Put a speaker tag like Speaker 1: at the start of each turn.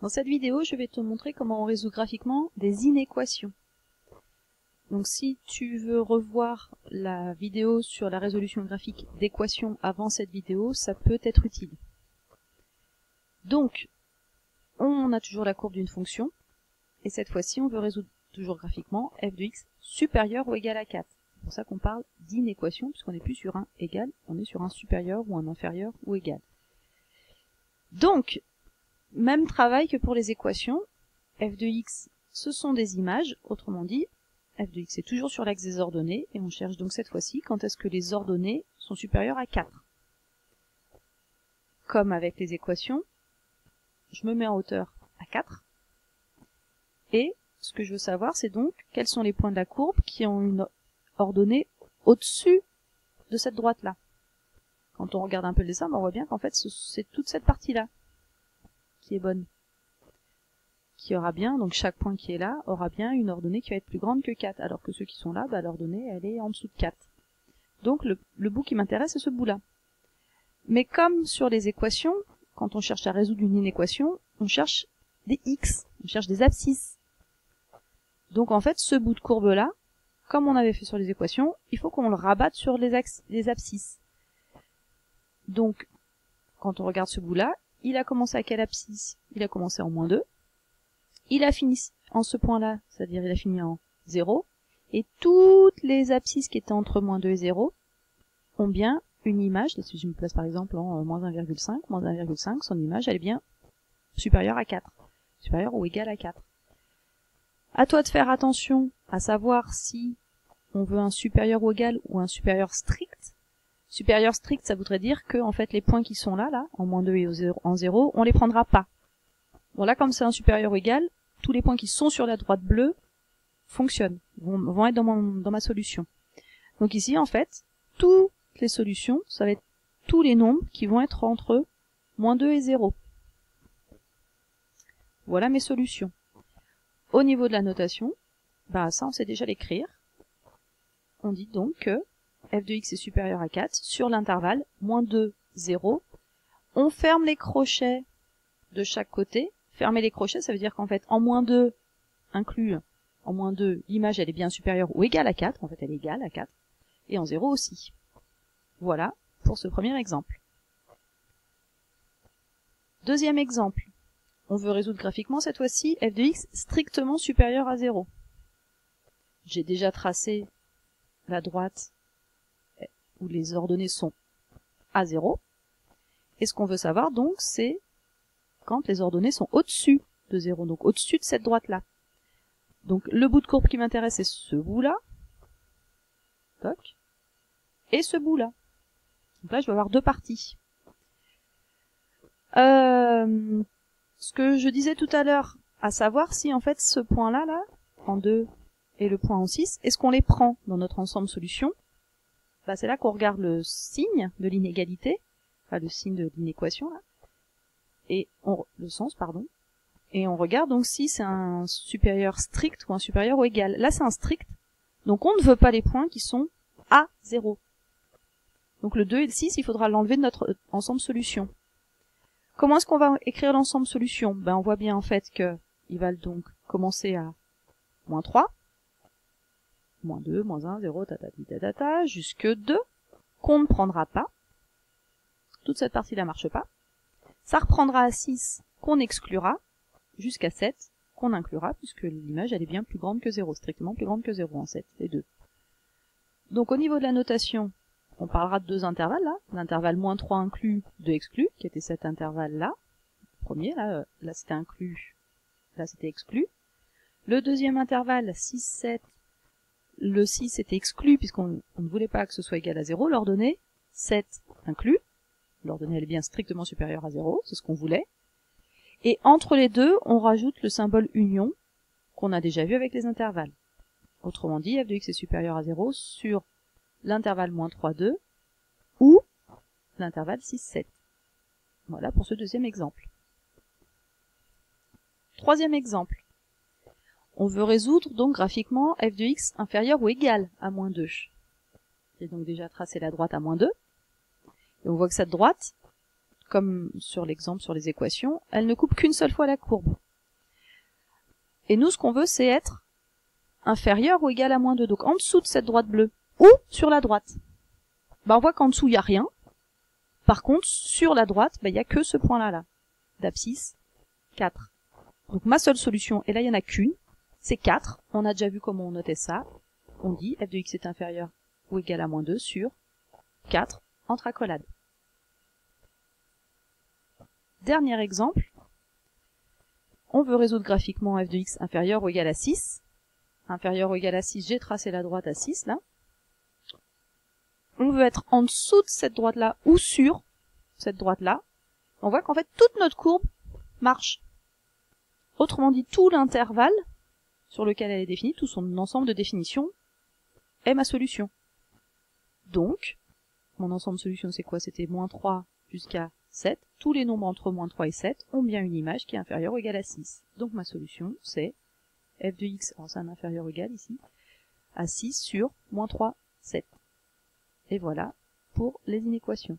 Speaker 1: Dans cette vidéo, je vais te montrer comment on résout graphiquement des inéquations. Donc si tu veux revoir la vidéo sur la résolution graphique d'équations avant cette vidéo, ça peut être utile. Donc, on a toujours la courbe d'une fonction, et cette fois-ci, on veut résoudre toujours graphiquement f de x supérieur ou égal à 4. C'est pour ça qu'on parle d'inéquation, puisqu'on n'est plus sur un égal, on est sur un supérieur ou un inférieur ou égal. Donc, même travail que pour les équations, f de x, ce sont des images, autrement dit, f de x est toujours sur l'axe des ordonnées, et on cherche donc cette fois-ci quand est-ce que les ordonnées sont supérieures à 4. Comme avec les équations, je me mets en hauteur à 4, et ce que je veux savoir, c'est donc quels sont les points de la courbe qui ont une ordonnée au-dessus de cette droite-là. Quand on regarde un peu le dessin, on voit bien qu'en fait, c'est toute cette partie-là qui est bonne. Qui aura bien, donc chaque point qui est là, aura bien une ordonnée qui va être plus grande que 4, alors que ceux qui sont là, l'ordonnée, elle est en dessous de 4. Donc le bout qui m'intéresse, c'est ce bout-là. Mais comme sur les équations, quand on cherche à résoudre une inéquation, on cherche des x, on cherche des abscisses. Donc en fait, ce bout de courbe-là, comme on avait fait sur les équations, il faut qu'on le rabatte sur les abscisses. Donc, quand on regarde ce bout-là, il a commencé à quelle abscisse? Il a commencé en -2. Il a fini en ce point-là, c'est-à-dire il a fini en 0. Et toutes les abscisses qui étaient entre -2 et 0 ont bien une image. Si je me place par exemple en -1,5, -1,5, son image, elle est bien supérieure à 4. Supérieure ou égale à 4. À toi de faire attention à savoir si on veut un supérieur ou égal ou un supérieur strict. Supérieur strict, ça voudrait dire que en fait les points qui sont là, en -2 et en 0, on les prendra pas. Bon là, comme c'est un supérieur ou égal, tous les points qui sont sur la droite bleue fonctionnent, vont être dans ma solution. Donc ici, en fait, toutes les solutions, ça va être tous les nombres qui vont être entre -2 et 0. Voilà mes solutions. Au niveau de la notation, ça on sait déjà l'écrire. On dit donc que f de x est supérieur à 4 sur l'intervalle -2, 0. On ferme les crochets de chaque côté. Fermer les crochets, ça veut dire qu'en fait, en -2 inclus, en -2, l'image elle est bien supérieure ou égale à 4, en fait elle est égale à 4, et en 0 aussi. Voilà pour ce premier exemple. Deuxième exemple. On veut résoudre graphiquement cette fois-ci f de x strictement supérieur à 0. J'ai déjà tracé la droite où les ordonnées sont à 0. Et ce qu'on veut savoir donc, c'est quand les ordonnées sont au-dessus de 0, donc au-dessus de cette droite-là. Donc le bout de courbe qui m'intéresse, c'est ce bout-là. Toc. Et ce bout-là. Donc là, je vais avoir deux parties. Ce que je disais tout à l'heure, à savoir si en fait ce point-là, en 2 et le point en 6, est-ce qu'on les prend dans notre ensemble solution? C'est là qu'on regarde le signe de l'inégalité, le signe de l'inéquation, là, et le sens, pardon, et on regarde donc si c'est un supérieur strict ou un supérieur ou égal. Là, c'est un strict, donc on ne veut pas les points qui sont à 0. Donc le 2 et le 6, il faudra l'enlever de notre ensemble solution. Comment est-ce qu'on va écrire l'ensemble solution? On voit bien en fait que il va donc commencer à -3, -2, -1, 0, jusque 2, qu'on ne prendra pas. Toute cette partie-là marche pas. Ça reprendra à 6, qu'on exclura, jusqu'à 7, qu'on inclura, puisque l'image elle est bien plus grande que 0, strictement plus grande que 0 en 7, et 2. Donc au niveau de la notation, on parlera de deux intervalles là, l'intervalle -3 inclus, 2 exclus, qui était cet intervalle-là. Le premier, là c'était inclus, là c'était exclu. Le deuxième intervalle, 6, 7, le 6 était exclu, puisqu'on ne voulait pas que ce soit égal à 0, l'ordonnée 7 inclus, l'ordonnée elle est bien strictement supérieure à 0, c'est ce qu'on voulait. Et entre les deux, on rajoute le symbole union, qu'on a déjà vu avec les intervalles. Autrement dit, f de x est supérieur à 0 sur l'intervalle -3, 2, ou l'intervalle 6, 7. Voilà pour ce deuxième exemple. Troisième exemple. On veut résoudre donc graphiquement f de x inférieur ou égal à -2. J'ai donc déjà tracé la droite à -2. Et on voit que cette droite, comme sur l'exemple sur les équations, elle ne coupe qu'une seule fois la courbe. Et nous, ce qu'on veut, c'est être inférieur ou égal à moins 2. Donc en dessous de cette droite bleue, ou sur la droite. On voit qu'en dessous, il n'y a rien. Par contre, sur la droite, il n'y a que ce point-là, là, d'abscisse 4. Donc ma seule solution, et là il n'y en a qu'une, c'est 4. On a déjà vu comment on notait ça. On dit f de x est inférieur ou égal à moins 2 sur 4 entre accolades. Dernier exemple. On veut résoudre graphiquement f de x inférieur ou égal à 6. Inférieur ou égal à 6, j'ai tracé la droite à 6, là. On veut être en dessous de cette droite-là ou sur cette droite-là. On voit qu'en fait, toute notre courbe marche. Autrement dit, tout l'intervalle sur lequel elle est définie, tout son ensemble de définitions, est ma solution. Donc, mon ensemble de solutions, c'est quoi? C'était moins 3 jusqu'à 7. Tous les nombres entre moins 3 et 7 ont bien une image qui est inférieure ou égale à 6. Donc ma solution, c'est f de x, alors c'est un inférieur ou égal ici, à 6 sur moins 3, 7. Et voilà pour les inéquations.